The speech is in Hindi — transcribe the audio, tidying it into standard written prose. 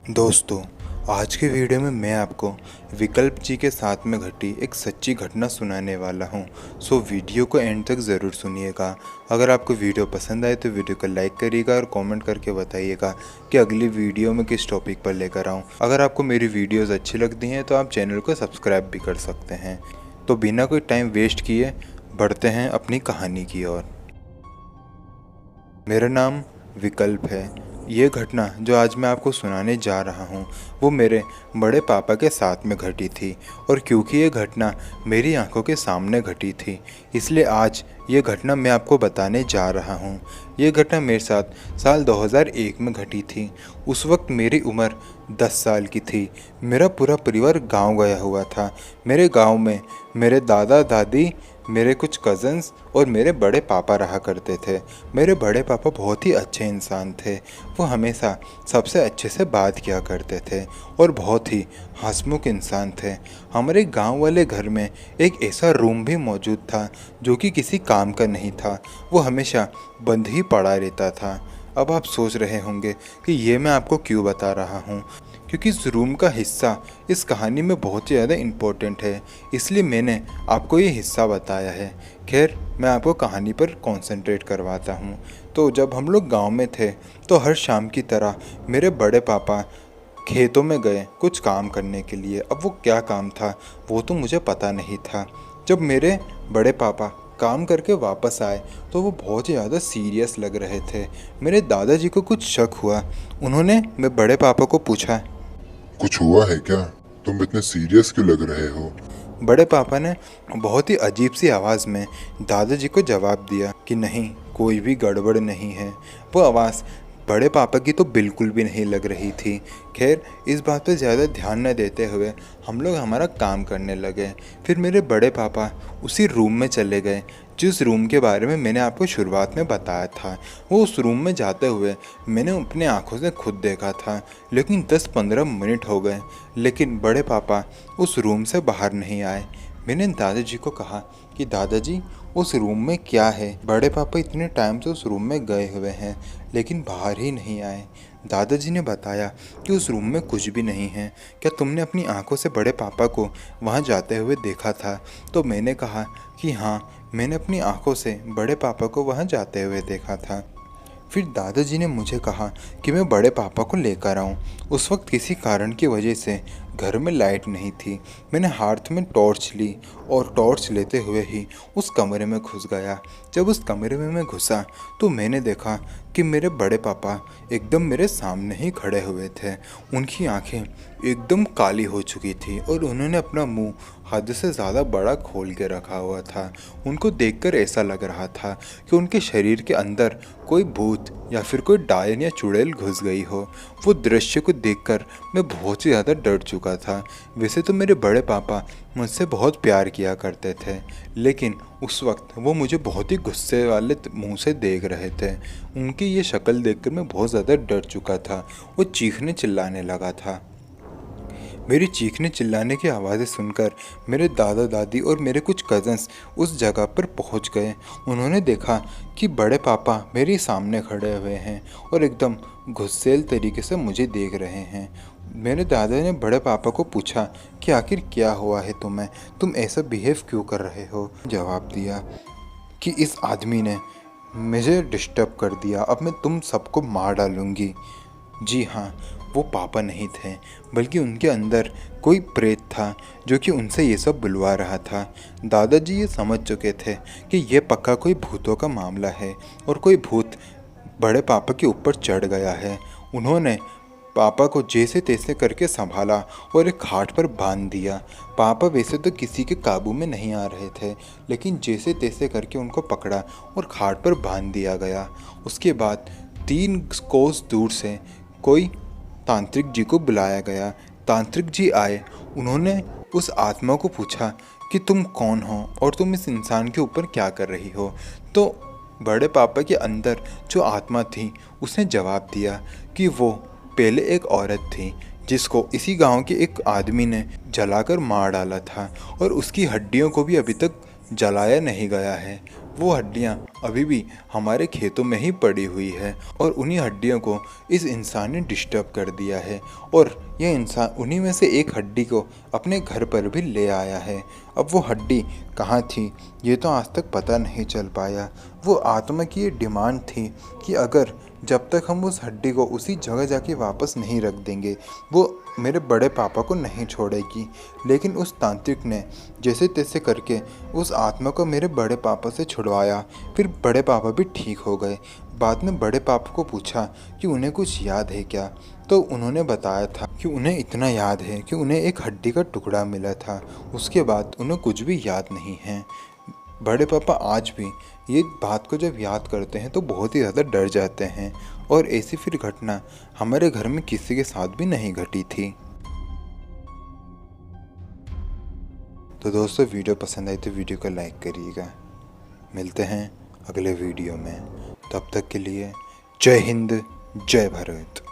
दोस्तों, आज के वीडियो में मैं आपको विकल्प जी के साथ में घटी एक सच्ची घटना सुनाने वाला हूं। सो वीडियो को एंड तक ज़रूर सुनिएगा। अगर आपको वीडियो पसंद आए तो वीडियो को लाइक करिएगा और कमेंट करके बताइएगा कि अगली वीडियो में किस टॉपिक पर लेकर आऊं। अगर आपको मेरी वीडियोस अच्छी लगती हैं तो आप चैनल को सब्सक्राइब भी कर सकते हैं। तो बिना कोई टाइम वेस्ट किए बढ़ते हैं अपनी कहानी की ओर। मेरा नाम विकल्प है। ये घटना जो आज मैं आपको सुनाने जा रहा हूँ वो मेरे बड़े पापा के साथ में घटी थी, और क्योंकि ये घटना मेरी आंखों के सामने घटी थी इसलिए आज ये घटना मैं आपको बताने जा रहा हूँ। ये घटना मेरे साथ साल 2001 में घटी थी। उस वक्त मेरी उम्र 10 साल की थी। मेरा पूरा परिवार गांव गया हुआ था। मेरे गांव में मेरे दादा दादी, मेरे कुछ कज़न्स और मेरे बड़े पापा रहा करते थे। मेरे बड़े पापा बहुत ही अच्छे इंसान थे। वो हमेशा सबसे अच्छे से बात किया करते थे और बहुत ही हंसमुख इंसान थे। हमारे गांव वाले घर में एक ऐसा रूम भी मौजूद था जो कि किसी काम का नहीं था। वो हमेशा बंद ही पड़ा रहता था। अब आप सोच रहे होंगे कि ये मैं आपको क्यों बता रहा हूँ, क्योंकि इस रूम का हिस्सा इस कहानी में बहुत ही ज़्यादा इम्पोर्टेंट है, इसलिए मैंने आपको ये हिस्सा बताया है। खैर, मैं आपको कहानी पर कंसंट्रेट करवाता हूँ। तो जब हम लोग गांव में थे तो हर शाम की तरह मेरे बड़े पापा खेतों में गए कुछ काम करने के लिए। अब वो क्या काम था वो तो मुझे पता नहीं था। जब मेरे बड़े पापा काम करके वापस आए तो वो बहुत ही ज़्यादा सीरियस लग रहे थे। मेरे दादाजी को कुछ शक हुआ। उन्होंने मेरे बड़े पापा को पूछा, कुछ हुआ है क्या? तुम इतने सीरियस क्यों लग रहे हो? बड़े पापा ने बहुत ही अजीब सी आवाज़ में दादाजी को जवाब दिया कि नहीं, कोई भी गड़बड़ नहीं है। वो आवाज़ बड़े पापा की तो बिल्कुल भी नहीं लग रही थी। खैर, इस बात पर ज़्यादा ध्यान न देते हुए हम लोग हमारा काम करने लगे। फिर मेरे बड़े पापा उसी रूम में चले गए जिस रूम के बारे में मैंने आपको शुरुआत में बताया था। वो उस रूम में जाते हुए मैंने अपने आँखों से खुद देखा था, लेकिन 10-15 मिनट हो गए लेकिन बड़े पापा उस रूम से बाहर नहीं आए। मैंने दादाजी को कहा कि दादाजी, उस रूम में क्या है? बड़े पापा इतने टाइम से उस रूम में गए हुए हैं लेकिन बाहर ही नहीं आए। दादाजी ने बताया कि उस रूम में कुछ भी नहीं है। क्या तुमने अपनी आंखों से बड़े पापा को वहां जाते हुए देखा था? तो मैंने कहा कि हाँ, मैंने अपनी आंखों से बड़े पापा को वहां जाते हुए देखा था। फिर दादाजी ने मुझे कहा कि मैं बड़े पापा को लेकर आऊं। उस वक्त किसी कारण की वजह से घर में लाइट नहीं थी। मैंने हाथ में टॉर्च ली और टॉर्च लेते हुए ही उस कमरे में घुस गया। जब उस कमरे में मैं घुसा तो मैंने देखा कि मेरे बड़े पापा एकदम मेरे सामने ही खड़े हुए थे। उनकी आंखें एकदम काली हो चुकी थी और उन्होंने अपना मुंह हद से ज़्यादा बड़ा खोल के रखा हुआ था। उनको देखकर ऐसा लग रहा था कि उनके शरीर के अंदर कोई भूत या फिर कोई डायन या चुड़ैल घुस गई हो। वो दृश्य को देखकर मैं बहुत ही ज़्यादा डर चुका था। वैसे तो मेरे बड़े पापा मुझसे बहुत प्यार किया करते थे, लेकिन उस वक्त वो मुझे बहुत ही गुस्से वाले मुंह से देख रहे थे। उनकी ये शक्ल देखकर मैं बहुत ज़्यादा डर चुका था। वो चीखने चिल्लाने लगा था। मेरी चीखने चिल्लाने की आवाज़ें सुनकर मेरे दादा दादी और मेरे कुछ कज़न्स उस जगह पर पहुंच गए। उन्होंने देखा कि बड़े पापा मेरे सामने खड़े हुए हैं और एकदम गुस्सैल तरीके से मुझे देख रहे हैं। मेरे दादा ने बड़े पापा को पूछा कि आखिर क्या हुआ है तुम्हें, तुम ऐसा बिहेव क्यों कर रहे हो? जवाब दिया कि इस आदमी ने मुझे डिस्टर्ब कर दिया, अब मैं तुम सबको मार डालूंगी। जी हाँ, वो पापा नहीं थे बल्कि उनके अंदर कोई प्रेत था जो कि उनसे ये सब बुलवा रहा था। दादाजी ये समझ चुके थे कि ये पक्का कोई भूतों का मामला है और कोई भूत बड़े पापा के ऊपर चढ़ गया है। उन्होंने पापा को जैसे तैसे करके संभाला और एक खाट पर बांध दिया। पापा वैसे तो किसी के काबू में नहीं आ रहे थे, लेकिन जैसे तैसे करके उनको पकड़ा और खाट पर बांध दिया गया। उसके बाद 3 कोस दूर से कोई तांत्रिक जी को बुलाया गया। तांत्रिक जी आए। उन्होंने उस आत्मा को पूछा कि तुम कौन हो और तुम इस इंसान के ऊपर क्या कर रही हो? तो बड़े पापा के अंदर जो आत्मा थी उसने जवाब दिया कि वो पहले एक औरत थी जिसको इसी गांव के एक आदमी ने जलाकर मार डाला था और उसकी हड्डियों को भी अभी तक जलाया नहीं गया है। वो हड्डियाँ अभी भी हमारे खेतों में ही पड़ी हुई है और उन्हीं हड्डियों को इस इंसान ने डिस्टर्ब कर दिया है और यह इंसान उन्हीं में से एक हड्डी को अपने घर पर भी ले आया है। अब वो हड्डी कहाँ थी ये तो आज तक पता नहीं चल पाया। वो आत्मा की ये डिमांड थी कि अगर जब तक हम उस हड्डी को उसी जगह जाके वापस नहीं रख देंगे वो मेरे बड़े पापा को नहीं छोड़ेगी। लेकिन उस तांत्रिक ने जैसे तैसे करके उस आत्मा को मेरे बड़े पापा से छुड़वाया। फिर बड़े पापा भी ठीक हो गए। बाद में बड़े पापा को पूछा कि उन्हें कुछ याद है क्या, तो उन्होंने बताया था कि उन्हें इतना याद है कि उन्हें एक हड्डी का टुकड़ा मिला था। उसके बाद उन्हें कुछ भी याद नहीं है। बड़े पापा आज भी ये बात को जब याद करते हैं तो बहुत ही ज़्यादा डर जाते हैं और ऐसी फिर घटना हमारे घर में किसी के साथ भी नहीं घटी थी। तो दोस्तों वीडियो पसंद आई तो वीडियो को लाइक करिएगा। मिलते हैं अगले वीडियो में, तब तक के लिए जय हिंद जय भारत।